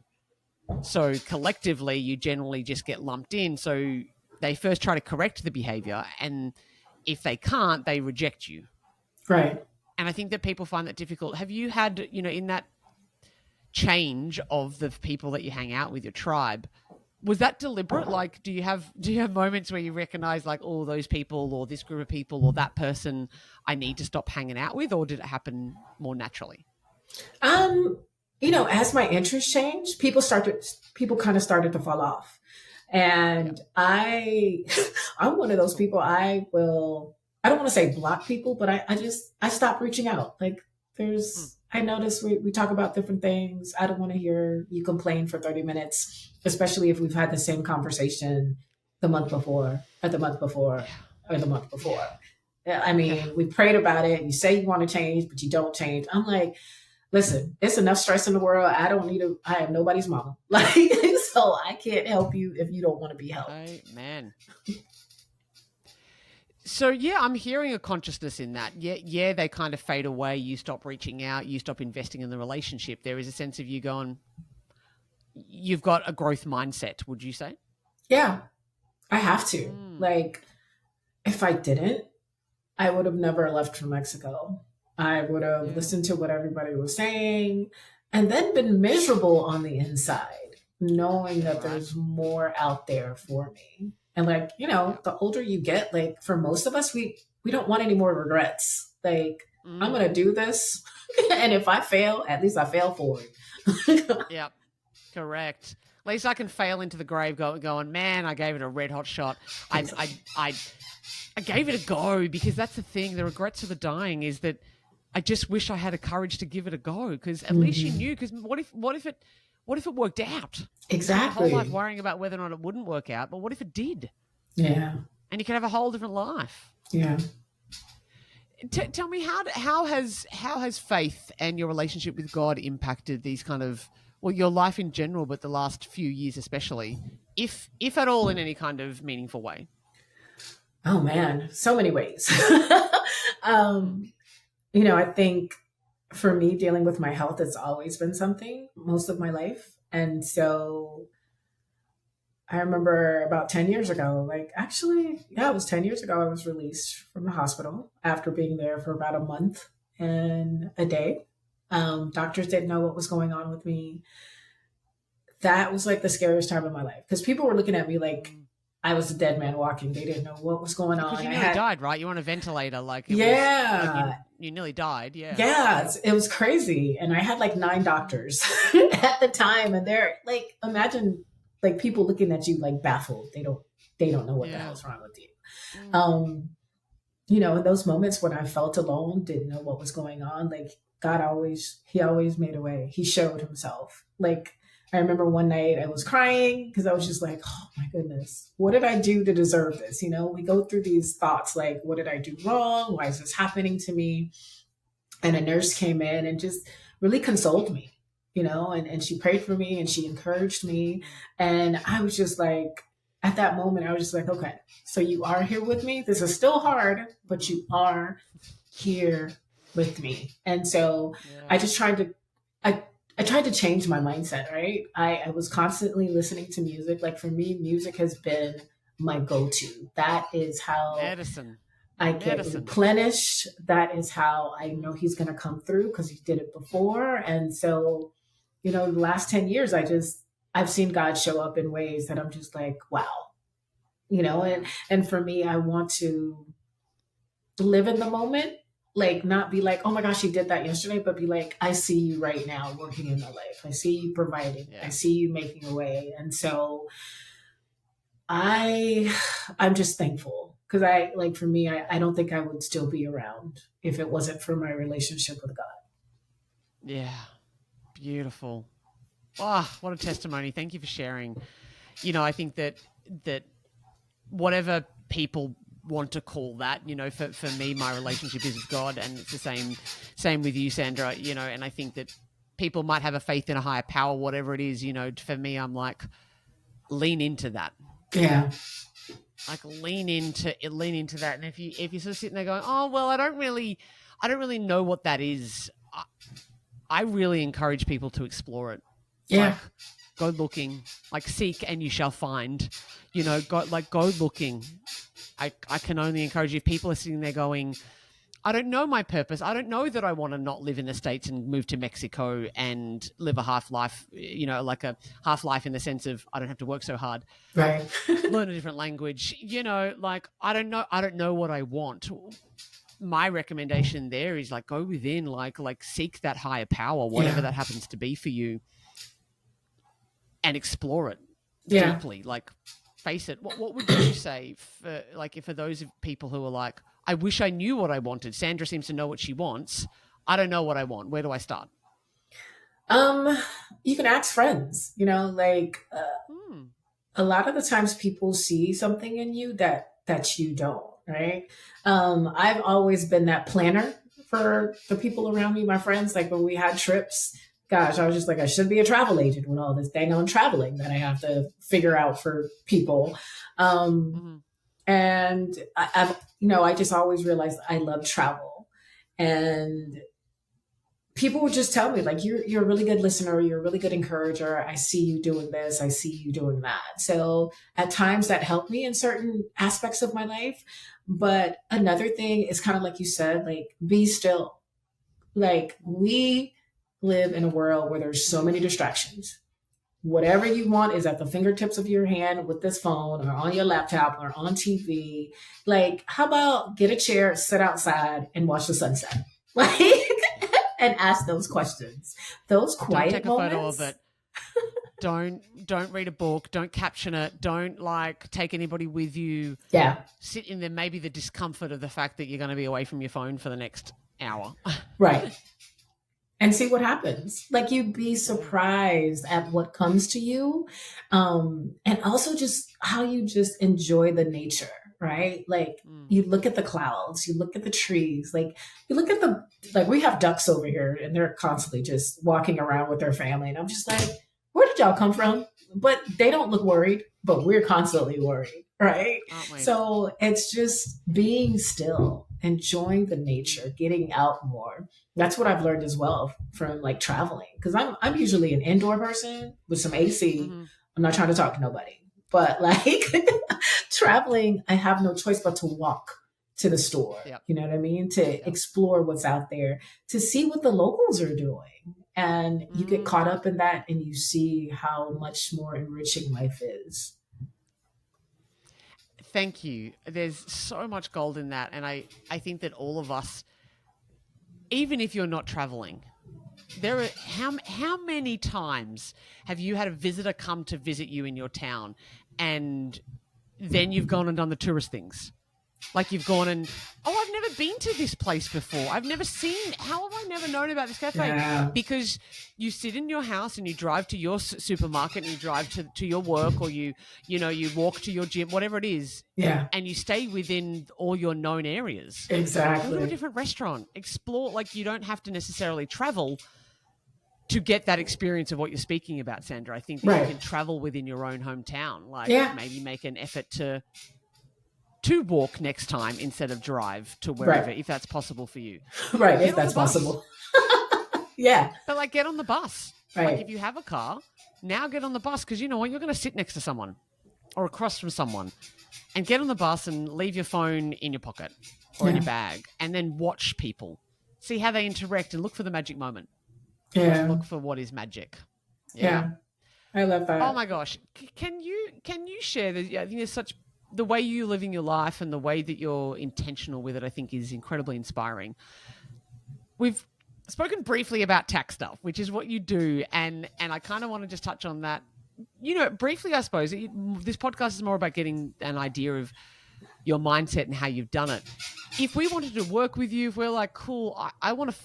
Speaker 3: So collectively, you generally just get lumped in. So they first try to correct the behavior, and if they can't, they reject you.
Speaker 1: Right.
Speaker 3: And I think that people find that difficult. Have you had, in that change of the people that you hang out with, your tribe, was that deliberate? Like, do you have moments where you recognize like, oh, those people or this group of people or that person I need to stop hanging out with, or did it happen more naturally?
Speaker 1: As my interests changed, people kind of started to fall off. And I'm one of those people, I don't want to say block people, but I stopped reaching out. Like I notice we talk about different things. I don't want to hear you complain for 30 minutes, especially if we've had the same conversation the month before or the month before or the month before. I mean, we prayed about it. You say you want to change, but you don't change. I'm like, listen, it's enough stress in the world. I am nobody's mama. Like, so I can't help you if you don't want to be helped.
Speaker 3: Amen. So, yeah, I'm hearing a consciousness in that. Yeah, they kind of fade away. You stop reaching out. You stop investing in the relationship. There is a sense of you going, you've got a growth mindset, would you say?
Speaker 1: Yeah, I have to. Like, if I didn't, I would have never left for Mexico. I would have listened to what everybody was saying and then been miserable on the inside, knowing that there's more out there for me. And like, the older you get, like for most of us, we don't want any more regrets. Like, I'm going to do this. And if I fail, at least I fail forward.
Speaker 3: Yep. Correct. At least I can fail into the grave going, man, I gave it a red hot shot. I gave it a go, because that's the thing. The regrets of the dying is that I just wish I had the courage to give it a go, because at least you knew. Because what if it worked out?
Speaker 1: Exactly.
Speaker 3: A whole life worrying about whether or not it wouldn't work out, but what if it did?
Speaker 1: Yeah.
Speaker 3: And you could have a whole different life.
Speaker 1: Yeah.
Speaker 3: Tell me, how has faith and your relationship with God impacted these kind of, well, your life in general, but the last few years especially, if at all, in any kind of meaningful way?
Speaker 1: Oh man, so many ways. I think for me, dealing with my health, it's always been something most of my life. And so I remember about 10 years ago, it was 10 years ago, I was released from the hospital after being there for about a month and a day. Doctors didn't know what was going on with me. That was like the scariest time of my life, because people were looking at me like I was a dead man walking. They didn't know what was going on.
Speaker 3: Because you nearly died, right? You were on a ventilator. You nearly died. Yeah.
Speaker 1: Yeah, it was crazy. And I had like 9 doctors at the time. And they're like, imagine like people looking at you like baffled. They don't know what the hell's wrong with you. You know, in those moments when I felt alone, didn't know what was going on, like he always made a way. He showed himself. Like, I remember one night I was crying because I was just like, oh my goodness, what did I do to deserve this? You know, we go through these thoughts like, what did I do wrong? Why is this happening to me? And a nurse came in and just really consoled me, you know, and she prayed for me and she encouraged me. And I was just like, at that moment, I was just like, okay, so you are here with me. This is still hard, but you are here with me. And so I just tried to, I tried to change my mindset, right? I was constantly listening to music. Like for me, music has been my go-to. That is how I get replenished. That is how I know he's going to come through because he did it before. And so, you know, the last 10 years, I've seen God show up in ways that I'm just like, wow, you know, and for me, I want to live in the moment, like not be like, oh my gosh, he did that yesterday, but be like, I see you right now working in my life. I see you providing. I see you making a way. And so I'm just thankful because for me, I don't think I would still be around if it wasn't for my relationship with God.
Speaker 3: Yeah. Beautiful. Oh, what a testimony. Thank you for sharing. You know, I think that whatever people want to call that, you know, for me, my relationship is with God, and it's the same with you, Sandra, you know, and I think that people might have a faith in a higher power, whatever it is, you know, for me, I'm like, lean into that.
Speaker 1: Yeah.
Speaker 3: Like lean into that. And if you're sort of sitting there going, oh, well, I don't really know what that is. I really encourage people to explore it.
Speaker 1: Yeah.
Speaker 3: Like, go looking, like seek and you shall find, you know, go looking. I can only encourage you. If people are sitting there going, I don't know my purpose. I don't know that I want to not live in the States and move to Mexico and live a half life, you know, like a half life in the sense of I don't have to work so hard.
Speaker 1: Right.
Speaker 3: Learn a different language, you know, like I don't know what I want. My recommendation there is like go within, like seek that higher power, whatever that happens to be for you, and explore it deeply. Like face it. What would you say for those people who are like, I wish I knew what I wanted. Sandra seems to know what she wants. I don't know what I want. Where do I start?
Speaker 1: You can ask friends, you know, like a lot of the times people see something in you that you don't, right? I've always been that planner for the people around me, my friends. Like when we had trips, gosh, I was just like, I should be a travel agent with all this dang on traveling that I have to figure out for people. And I've, you know, I just always realized I love travel, and people would just tell me like, you're a really good listener. You're a really good encourager. I see you doing this. I see you doing that. So at times that helped me in certain aspects of my life. But another thing is kind of like you said, like be still. Like we live in a world where there's so many distractions. Whatever you want is at the fingertips of your hand with this phone or on your laptop or on TV. Like, how about get a chair, sit outside and watch the sunset? Like, and ask those questions. Those quiet moments.
Speaker 3: Don't take a photo of it. Don't read a book. Don't caption it. Don't take anybody with you.
Speaker 1: Yeah.
Speaker 3: Sit in there, maybe the discomfort of the fact that you're going to be away from your phone for the next hour.
Speaker 1: Right. And see what happens. Like you'd be surprised at what comes to you. And also just how you just enjoy the nature, right? Like you look at the clouds, you look at the trees, like you look at we have ducks over here and they're constantly just walking around with their family. And I'm just like, where did y'all come from? But they don't look worried, but we're constantly worried, right? So it's just being still, enjoying the nature, getting out more. That's what I've learned as well from like traveling. Cause I'm usually an indoor person with some AC. I'm not trying to talk to nobody, but like traveling, I have no choice but to walk to the store. Yep. You know what I mean? To explore what's out there, to see what the locals are doing. And you get caught up in that and you see how much more enriching life is.
Speaker 3: Thank you. There's so much gold in that. And I think that all of us, even if you're not traveling, how many times have you had a visitor come to visit you in your town and then you've gone and done the tourist things? Like you've gone and, I've never been to this place before. I've never seen, how have I never known about this cafe?
Speaker 1: Yeah.
Speaker 3: Because you sit in your house and you drive to your supermarket and you drive to your work, or you walk to your gym, whatever it is.
Speaker 1: Yeah.
Speaker 3: And you stay within all your known areas.
Speaker 1: Exactly.
Speaker 3: Go to a different restaurant. Explore, like you don't have to necessarily travel to get that experience of what you're speaking about, Sandra. I think that you can travel within your own hometown. Like maybe make an effort to walk next time instead of drive to wherever, if that's possible for you.
Speaker 1: Right, if that's possible. Yeah.
Speaker 3: But like get on the bus.
Speaker 1: Right.
Speaker 3: Like if you have a car, now get on the bus, because you know what? You're going to sit next to someone or across from someone, and get on the bus and leave your phone in your pocket or in your bag, and then watch people. See how they interact and look for the magic moment.
Speaker 1: Yeah.
Speaker 3: Look for what is magic.
Speaker 1: Yeah. I love that.
Speaker 3: Oh my gosh. Can you share this? I think there's such, the way you're living your life and the way that you're intentional with it, I think is incredibly inspiring. We've spoken briefly about tax stuff, which is what you do. And I kind of want to just touch on that, briefly, I suppose. This podcast is more about getting an idea of your mindset and how you've done it. If we wanted to work with you, if we're like, cool, I want to,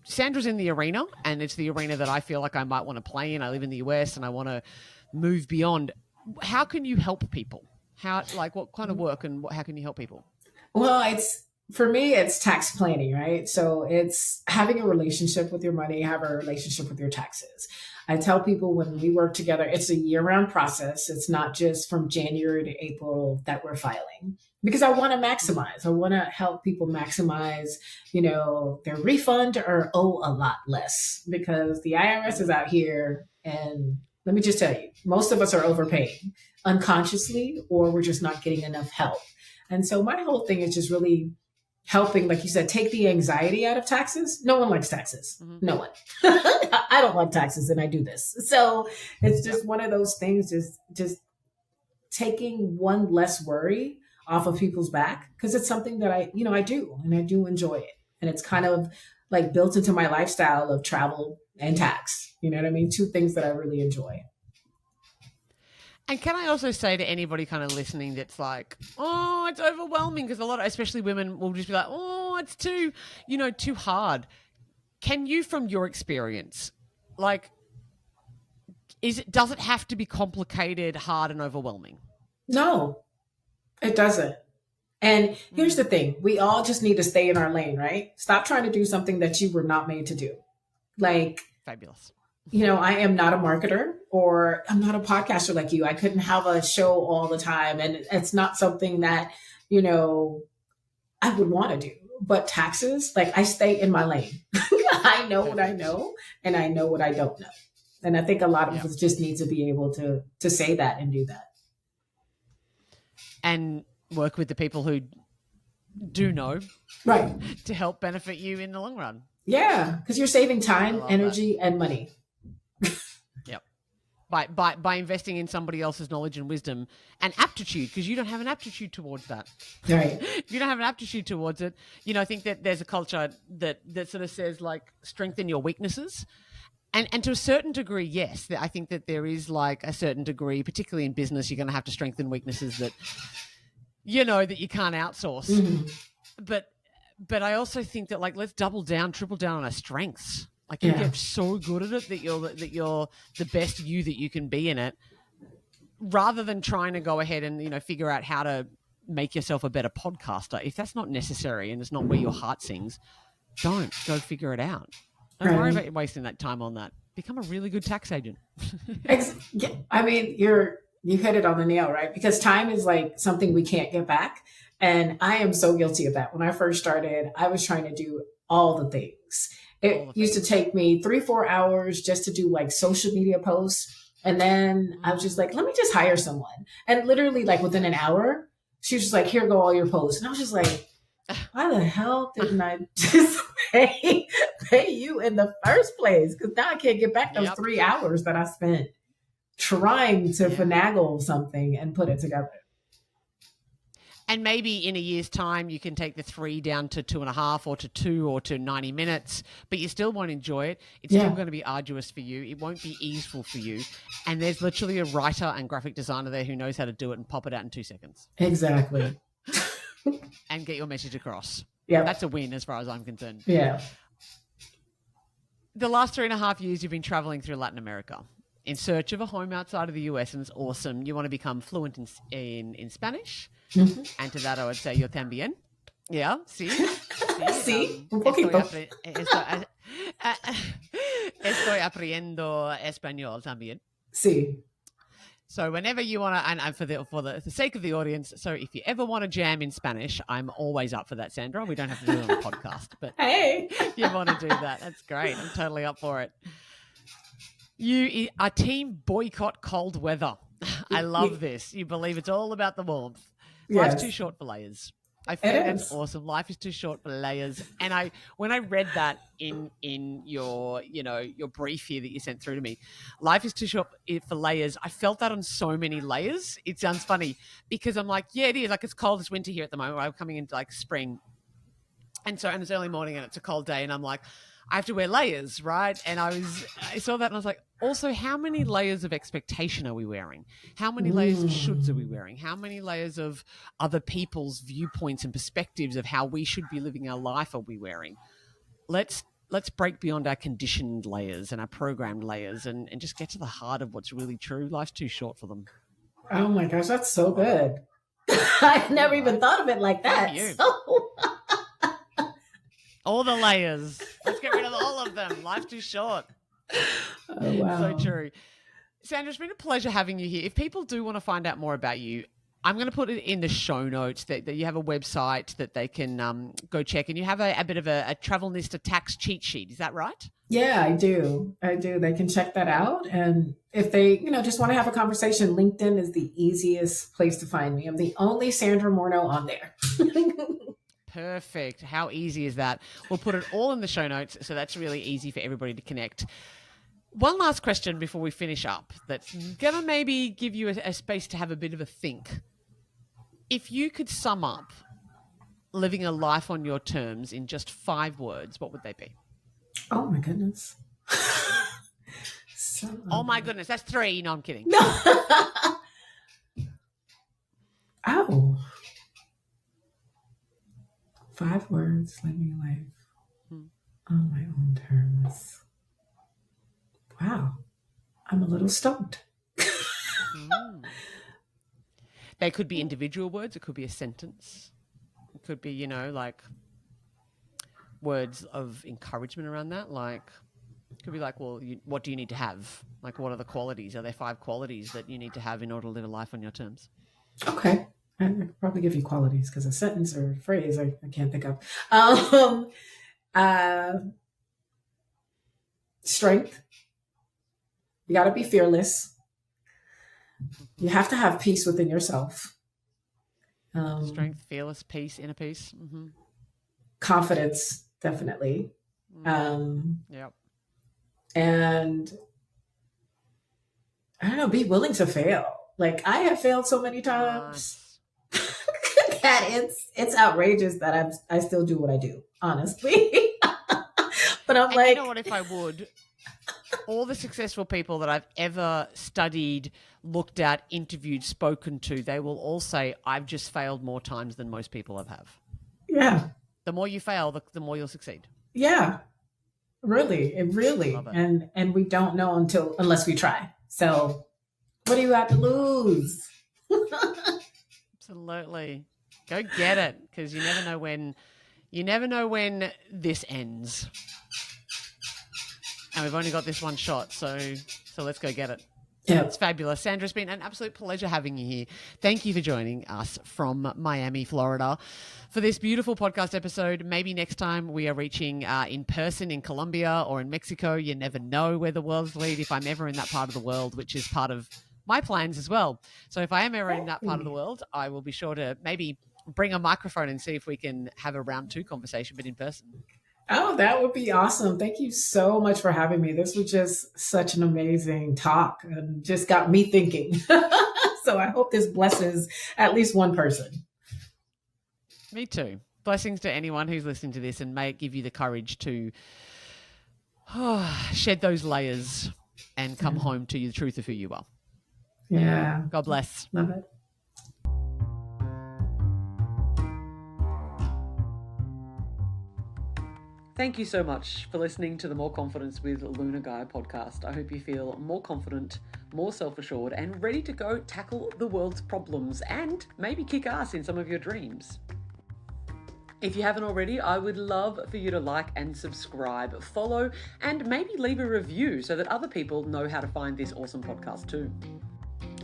Speaker 3: Sandra's in the arena, and it's the arena that I feel like I might want to play in. I live in the US and I want to move beyond. How can you help people? What kind of work and how can you help people?
Speaker 1: Well, for me, it's tax planning, right? So it's having a relationship with your money, have a relationship with your taxes. I tell people when we work together, it's a year-round process. It's not just from January to April that we're filing, because I want to maximize. I want to help people maximize, their refund or owe a lot less, because the IRS is out here. And let me just tell you, most of us are overpaying unconsciously, or we're just not getting enough help. And so my whole thing is just really helping, like you said, take the anxiety out of taxes. No one likes taxes. Mm-hmm. No one. I don't like taxes, and I do this. So it's just one of those things, just taking one less worry off of people's back, because it's something that I do, and I do enjoy it. And it's kind of like built into my lifestyle of travel and tax. You know what I mean? Two things that I really enjoy.
Speaker 3: And can I also say to anybody kind of listening that's like, oh, it's overwhelming, because a lot of, especially women, will just be like, oh, it's too hard. Can you, from your experience, does it have to be complicated, hard, and overwhelming?
Speaker 1: No, it doesn't. And here's the thing. We all just need to stay in our lane, right? Stop trying to do something that you were not made to do.
Speaker 3: Fabulous.
Speaker 1: I am not a marketer, or I'm not a podcaster like you. I couldn't have a show all the time. And it's not something that, I would want to do. But taxes, I stay in my lane. I know what I know, and I know what I don't know. And I think a lot of us just need to be able to say that and do that.
Speaker 3: And work with the people who do know.
Speaker 1: Right.
Speaker 3: To help benefit you in the long run.
Speaker 1: Yeah, because you're saving time, energy, and money.
Speaker 3: Yep. By investing in somebody else's knowledge and wisdom and aptitude, because you don't have an aptitude towards that.
Speaker 1: Right.
Speaker 3: If you don't have an aptitude towards it, I think that there's a culture that sort of says strengthen your weaknesses. And to a certain degree, yes, I think that there is a certain degree, particularly in business, you're going to have to strengthen weaknesses that, that you can't outsource. Mm-hmm. But I also think that let's triple down on our strengths. You get so good at it that you're the best you that you can be in it, rather than trying to go ahead and figure out how to make yourself a better podcaster. If that's not necessary and it's not where your heart sings, don't go figure it out. Don't worry about wasting that time on that. Become a really good tax agent.
Speaker 1: I mean, you hit it on the nail, right? Because time is something we can't get back. And I am so guilty of that. When I first started, I was trying to do all the things. It used to take me 3-4 hours just to do social media posts. And then I was just let me just hire someone. And literally within an hour, she was just here go all your posts. And I was just why the hell didn't I just pay you in the first place? Because now I can't get back those 3 hours that I spent trying to finagle something and put it together.
Speaker 3: And maybe in a year's time, you can take the 3 down to 2.5 or to 2 or to 90 minutes, but you still won't enjoy it. It's still going to be arduous for you. It won't be easeful for you. And there's literally a writer and graphic designer there who knows how to do it and pop it out in 2 seconds.
Speaker 1: Exactly.
Speaker 3: And get your message across.
Speaker 1: Yeah.
Speaker 3: That's a win as far as I'm concerned.
Speaker 1: Yeah.
Speaker 3: The last 3.5 years, you've been traveling through Latin America in search of a home outside of the US, and it's awesome. You want to become fluent in Spanish.
Speaker 1: Mm-hmm.
Speaker 3: And to that, I would say, yo también. Yeah, sí.
Speaker 1: Sí, un poquito.
Speaker 3: Estoy aprendiendo español también.
Speaker 1: Sí.
Speaker 3: So whenever you want to, and for the sake of the audience, so if you ever want to jam in Spanish, I'm always up for that, Sandra. We don't have to do it on the podcast, but
Speaker 1: hey,
Speaker 3: if you want to do that, that's great. I'm totally up for it. You are team boycott cold weather. I love this. You believe it's all about the warmth. Life's too short for layers. I think that's awesome. Life is too short for layers. And when I read that in your brief here that you sent through to me, life is too short for layers. I felt that on so many layers. It sounds funny because I'm like, yeah, it is. Like it's cold. It's winter here at the moment. I'm coming into like spring. And it's early morning and it's a cold day. And I'm like, I have to wear layers, right? And I saw that and I was like, also, how many layers of expectation are we wearing? How many layers of shoulds are we wearing? How many layers of other people's viewpoints and perspectives of how we should be living our life are we wearing? Let's break beyond our conditioned layers and our programmed layers and just get to the heart of what's really true. Life's too short for them.
Speaker 1: Oh my gosh, that's so good. I never even thought of it like that.
Speaker 3: All the layers. Let's get rid of all of them. Life's too short.
Speaker 1: Oh, wow.
Speaker 3: So true. Sandra, it's been a pleasure having you here. If people do want to find out more about you, I'm going to put it in the show notes that you have a website that they can go check. And you have a bit of a Travelnista tax cheat sheet. Is that right?
Speaker 1: Yeah, I do. They can check that out. And if they, just want to have a conversation, LinkedIn is the easiest place to find me. I'm the only Sandra Morno on there.
Speaker 3: Perfect. How easy is that? We'll put it all in the show notes, so that's really easy for everybody to connect. One last question before we finish up that's going to maybe give you a space to have a bit of a think. If you could sum up living a life on your terms in just 5 words, what would they be?
Speaker 1: Oh, my goodness.
Speaker 3: Oh, my goodness. That's 3. No, I'm kidding.
Speaker 1: No. Oh. 5 words, living a life on my own terms. Wow. I'm a little stumped.
Speaker 3: They could be individual words. It could be a sentence. It could be, like words of encouragement around that. Like, it could be like, well, what do you need to have? Like, what are the qualities? Are there 5 qualities that you need to have in order to live a life on your terms?
Speaker 1: Okay. I could probably give you qualities because a sentence or a phrase I can't think of. Strength. You got to be fearless. You have to have peace within yourself.
Speaker 3: Strength, fearless, peace, inner peace. Mm-hmm.
Speaker 1: Confidence, definitely.
Speaker 3: Yep.
Speaker 1: And I don't know, be willing to fail. Like I have failed so many times. That it's outrageous that I still do what I do, honestly. But I'm like,
Speaker 3: you know what? If I would, all the successful people that I've ever studied, looked at, interviewed, spoken to, they will all say, I've just failed more times than most people have.
Speaker 1: Yeah.
Speaker 3: The more you fail, the more you'll succeed.
Speaker 1: Yeah. Really. It really. And we don't know unless we try. So what do you have to lose?
Speaker 3: Absolutely. Go get it, because you never know when this ends. And we've only got this one shot, so let's go get it. Yeah. It's fabulous. Sandra, it's been an absolute pleasure having you here. Thank you for joining us from Miami, Florida, for this beautiful podcast episode. Maybe next time we are reaching in person in Colombia or in Mexico. You never know where the world's lead, if I'm ever in that part of the world, which is part of my plans as well. So if I am ever in that part of the world, I will be sure to maybe bring a microphone and see if we can have a round 2 conversation, but in person.
Speaker 1: Oh, that would be awesome. Thank you so much for having me. This was just such an amazing talk and just got me thinking. So I hope this blesses at least one person.
Speaker 3: Me too. Blessings to anyone who's listening to this, and may it give you the courage to shed those layers and come home to the truth of who you are.
Speaker 1: Yeah.
Speaker 3: God bless.
Speaker 1: Love it.
Speaker 2: Thank you so much for listening to the More Confidence with Luna Guy podcast. I hope you feel more confident, more self-assured, and ready to go tackle the world's problems and maybe kick ass in some of your dreams. If you haven't already, I would love for you to like and subscribe, follow, and maybe leave a review so that other people know how to find this awesome podcast too.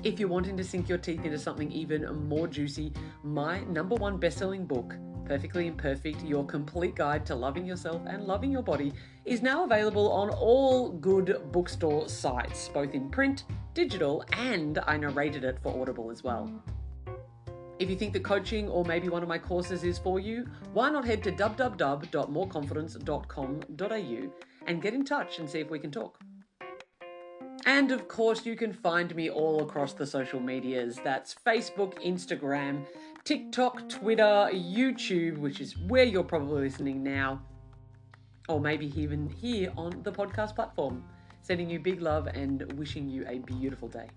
Speaker 2: If you're wanting to sink your teeth into something even more juicy, my #1 best-selling book, Perfectly Imperfect, Your Complete Guide to Loving Yourself and Loving Your Body, is now available on all good bookstore sites, both in print, digital, and I narrated it for Audible as well. If you think that coaching or maybe one of my courses is for you, why not head to www.moreconfidence.com.au and get in touch and see if we can talk. And of course, you can find me all across the social medias. That's Facebook, Instagram, TikTok, Twitter, YouTube, which is where you're probably listening now, or maybe even here on the podcast platform. Sending you big love and wishing you a beautiful day.